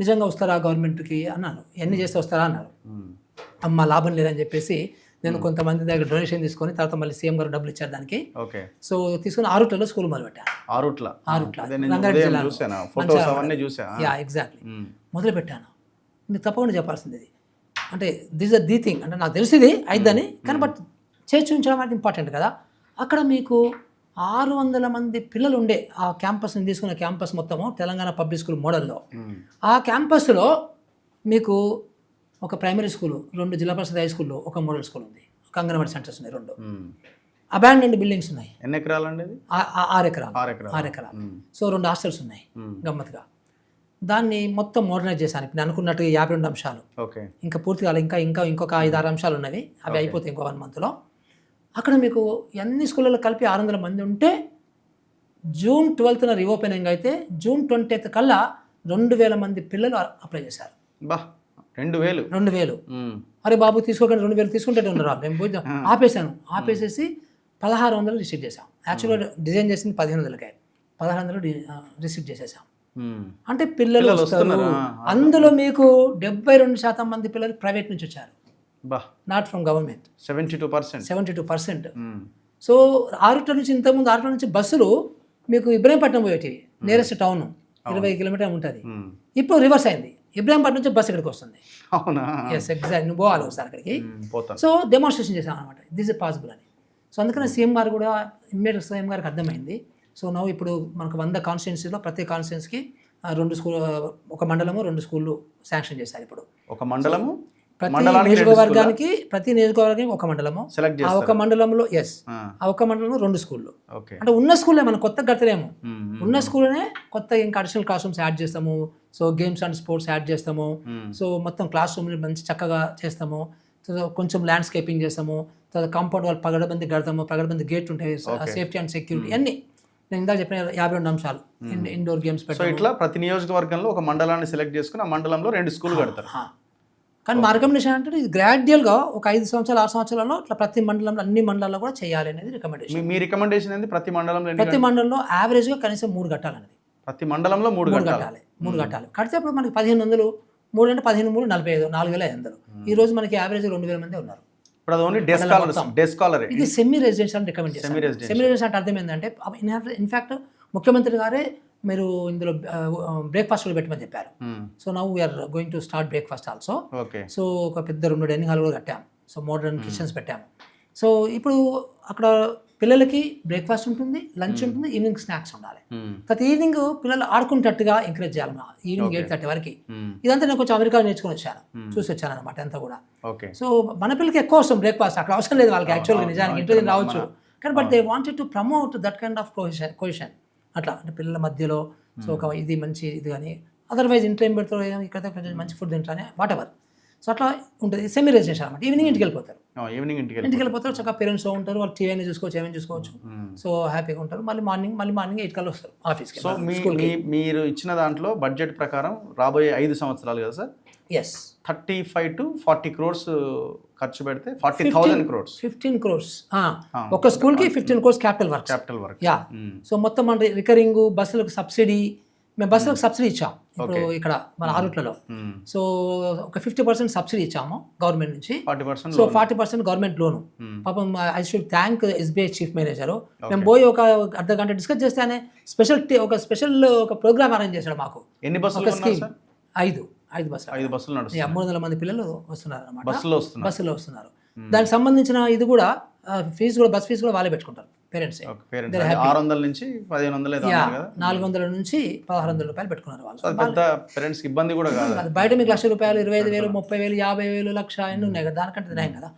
నిజంగా వస్తారా గవర్నమెంట్కి అన్నాను. ఎన్ని చేస్తే వస్తారా అన్నారు. అమ్మ లాభం లేదని చెప్పేసి నేను కొంతమంది దగ్గర డొనేషన్ తీసుకొని తర్వాత మళ్ళీ సీఎం గారు డబ్బులు ఇచ్చారు దానికి. ఓకే. సో తీసుకుని ఆరుట్లలో స్కూల్ మొదలుపెట్టాను. ఆరుట్ల రంగారెడ్డి జిల్లాలో. ఫోటోస్ అవన్నీ చూసా. యా ఎగ్జాక్ట్లీ మొదలుపెట్టాను. మీకు తప్పకుండా చెప్పాల్సింది ఇది. అంటే దిస్ ఆర్ ది థింగ్, అంటే నాకు తెలిసింది అయిద్దని, కానీ బట్ చేసి చూపించడం అనేది ఇంపార్టెంట్ కదా. అక్కడ మీకు 600 మంది పిల్లలు ఉండే ఆ క్యాంపస్ని తీసుకున్న క్యాంపస్ మొత్తము తెలంగాణ పబ్లిక్ స్కూల్ మోడల్లో. ఆ క్యాంపస్లో మీకు ఒక ప్రైమరీ స్కూలు, 2 జిల్లా పరిషత్ హై స్కూల్లో, ఒక మోడల్ స్కూల్ ఉంది, ఒక అంగన్వాడీ సెంటర్స్ ఉన్నాయి, 2 అబాండెండ్ బిల్డింగ్స్ ఉన్నాయి. ఎన్ని ఎకరాలు అండి? 6 ఎకరాలు. సో 2 హాస్టల్స్ ఉన్నాయి. గమ్మత్తుగా దాన్ని మొత్తం మోడర్నైజ్ చేశాను. ఇప్పుడు నేను అనుకున్నట్టుగా 52 అంశాలు. ఇంకా పూర్తిగా ఇంకొక 5-6 అంశాలు ఉన్నవి. అవి అయిపోతాయి ఇంకో 1 మంత్లో. అక్కడ మీకు అన్ని స్కూళ్ళలో కలిపి 600 మంది ఉంటే జూన్ 12న రీఓపెనింగ్ అయితే జూన్ 20th కల్లా 2000 మంది పిల్లలు అప్లై చేశారు. 2000. అరే బాబు తీసుకోకండి, 2000 తీసుకుంటే ఉన్నారు. మేము పోయి ఆపేసేసి 1600 రిసీవ్ చేసాం. యాక్చువల్గా డిజైన్ చేసింది 1500కే, 1600 రిసీవ్ చేసేసాం. అంటే పిల్లలు వస్తారు. అందులో మీకు 72% మంది పిల్లలు ప్రైవేట్ నుంచి వచ్చారు, not from government. 72%. So Arutla నుంచి, ఇంతకుముందు ఆరుట్ల నుంచి బస్సులు మీకు ఇబ్రాహీంపట్నం పోయేటివి, నియరెస్ట్ టౌన్ 20 కిలోమీటర్ ఉంటుంది. ఇప్పుడు రివర్స్ అయింది, ఇబ్రాహీంపట్నం నుంచి బస్సు ఇక్కడికి వస్తుంది. ఎస్ ఎగ్జాక్ట్, నువ్వు పోవాలి ఒకసారి అక్కడికి. సో డెమాన్స్ట్రేషన్ చేసాం అనమాట, దిస్ ఇస్ పాసిబుల్ అని. సో అందుకని సీఎం గారు కూడా ఇమ్మీడియట్ సీఎం గారికి అర్థమైంది. సో నవ్వు ఇప్పుడు మనకు 100 కాన్స్టిట్యున్సీలో ప్రతి కాన్స్టిట్యున్సీకి 2 స్కూల్, ఒక మండలము 2 స్కూళ్ళు శాంక్షన్ చేశారు. ఇప్పుడు ఒక మండలము ప్రతి నియోజకవర్గానికి ఒక మండలము, ఆ ఒక మండలంలో ఆ ఒక మండలంలో 2 స్కూళ్ళు. అంటే ఉన్న స్కూల్లే మనం కొత్త కడతలేము, ఉన్న స్కూల్నే కొత్త ఇంకా అడిషనల్ క్లాస్ రూమ్స్ యాడ్ చేస్తాము. So games and sports add చేస్తాము. సో మొత్తం క్లాస్ రూమ్ని మంచి చక్కగా చేస్తాము. కొంచెం ల్యాండ్స్కేపింగ్ చేస్తాము. తర్వాత కాంపౌండ్ వాళ్ళు పగడబంది కడతాము, పగడబంది గేట్ ఉంటాయి, సేఫ్టీ అండ్ సెక్యూరిటీ అన్నీ నేను ఇందాక చెప్పిన 52 అంశాలు. ఇండోర్ గేమ్స్ పెట్టాము. ఇట్లా ప్రతి నియోజకవర్గంలో ఒక మండలాన్ని సెలెక్ట్ చేసుకుని ఆ మండలంలో 2 స్కూల్ కడతారు. కానీ మా రికమెండేషన్ అంటే ఇది గ్రాడ్యువల్గా ఒక 5 సంవత్సరాలు 6 సంవత్సరాలలో ఇట్లా ప్రతి మండలంలో, అన్ని మండలాల్లో కూడా చేయాలి అనేది రికమెండేషన్. మీ రికమెండేషన్ ఏంది? ప్రతి మండలంలో యావరేజ్గా కనీసం 3 కట్టాలనేది. ప్రతి మండలంలో 3 కట్టాలి. 3 కట్టాలి. కడితే అప్పుడు మనకి 1500, 3 అంటే 15 3 45, 4500. ఈ రోజు మనకి యావరేజ్ 2000 మంది ఉన్నారు. ఇప్పుడు అది ఓన్లీ డే స్కాలర్. ఇది సెమీ రెసిడెన్షియల్ రికమెండ్ చేస్తాం. సెమీ రెసిడెన్షియల్ అంటే అర్థం ఏంటంటే, ఇన్ఫాక్ట్ ముఖ్యమంత్రి గారే మీరు ఇందులో బ్రేక్ఫాస్ట్ కూడా పెట్టమని చెప్పారు. So now we're going to start breakfast also. So ఒక పెద్ద 2 డైనింగ్ హాల్ కూడా కట్టాము. సో మోడర్న్ కిచెన్స్ పెట్టాము. సో ఇప్పుడు అక్కడ పిల్లలకి బ్రేక్ఫాస్ట్ ఉంటుంది, లంచ్ ఉంటుంది, ఈవినింగ్ స్నాక్స్ ఉండాలి. ప్రతి ఈవినింగ్ పిల్లలు ఆడుకునేటట్టుగా ఎంకరేజ్ చేయాలి. ఈవినింగ్ 8:30 వరకు. ఇదంతా నేను కొంచెం అమెరికా నేర్చుకుని వచ్చాను, చూసి వచ్చాను అనమాట అంతా కూడా. సో మన పిల్లలకి ఎక్కువ అవసరం బ్రేక్ఫాస్ట్, అక్కడ అవసరం లేదు వాళ్ళకి. యాక్చువల్గా నిజానికి ఇంట్లో రావచ్చు, కానీ but they wanted to promote that kind of cohesion. అట్లా అంటే పిల్లల మధ్యలో. సో ఒక ఇది మంచి ఇది కానీ, అదర్వైజ్ ఇంట్లో ఏం పెడతారు, ఇక్కడ కొంచెం మంచి ఫుడ్ తింటానే వాట్ ఎవర్. సో అట్లా ఉంటుంది. సెమీ రెసిడెన్షియల్ అనమాట. ఈవినింగ్ ఇంటికి వెళ్ళిపోతారు. ఇంటికి వెళ్ళిపోతారు, చక్కగా పేరెంట్స్ ఉంటారు, వాళ్ళు టీవీ చూసుకోవచ్చు, ఏమైనా చూసుకోవచ్చు. సో హ్యాపీగా ఉంటారు. మళ్ళీ మార్నింగ్ 8 కల్లా వస్తారు ఆఫీస్కి. సో మీరు ఇచ్చిన దాంట్లో బడ్జెట్ ప్రకారం రాబోయే 5 సంవత్సరాలు కదా సార్? 35 to 40 crores ఖర్చు పెడితే 40,000 crores. 15 crores ఒక స్కూల్కి 15 crores capital work. Yeah. So మొత్తం అంటే రికరింగ్, బస్సులకు సబ్సిడీ, మేము బస్సులకు సబ్సిడీ ఇచ్చాం ఇప్పుడు ఇక్కడ మన ఆరుట్లలో. సో ఒక 50% సబ్సిడీ ఇచ్చాము గవర్నమెంట్ నుంచి. సో 40% గవర్నమెంట్ లోను. పాపం I should thank SBI chief manager. మేము పోయి ఒక అర్ధ గంట డిస్కస్ చేస్తేనే స్పెషల్ ఒక ప్రోగ్రామ్ అరేంజ్ చేశాడు మాకు. ఎన్ని బస్సులు? ఒక స్కీమ్ 5 బస్సులు 300 మంది పిల్లలు వస్తున్నారు అన్నమాట. బస్సులో వస్తున్నారు. దానికి సంబంధించిన ఇది కూడా ఫీజు కూడా, బస్ ఫీజు కూడా వాళ్ళే పెట్టుకుంటారు పేరెంట్స్. 600 నుంచి 1500, 400 నుంచి 1600 రూపాయలు పెట్టుకున్నారు వాళ్ళు. పేరెంట్స్ ఇబ్బంది కూడా కాదు. బయట మీకు 1,00,000 రూపాయలు, 25,000, 30,000, 50,000, 1,00,000 ఎన్ని ఉన్నాయి కదా, దానికంటే న్యాయం కదా.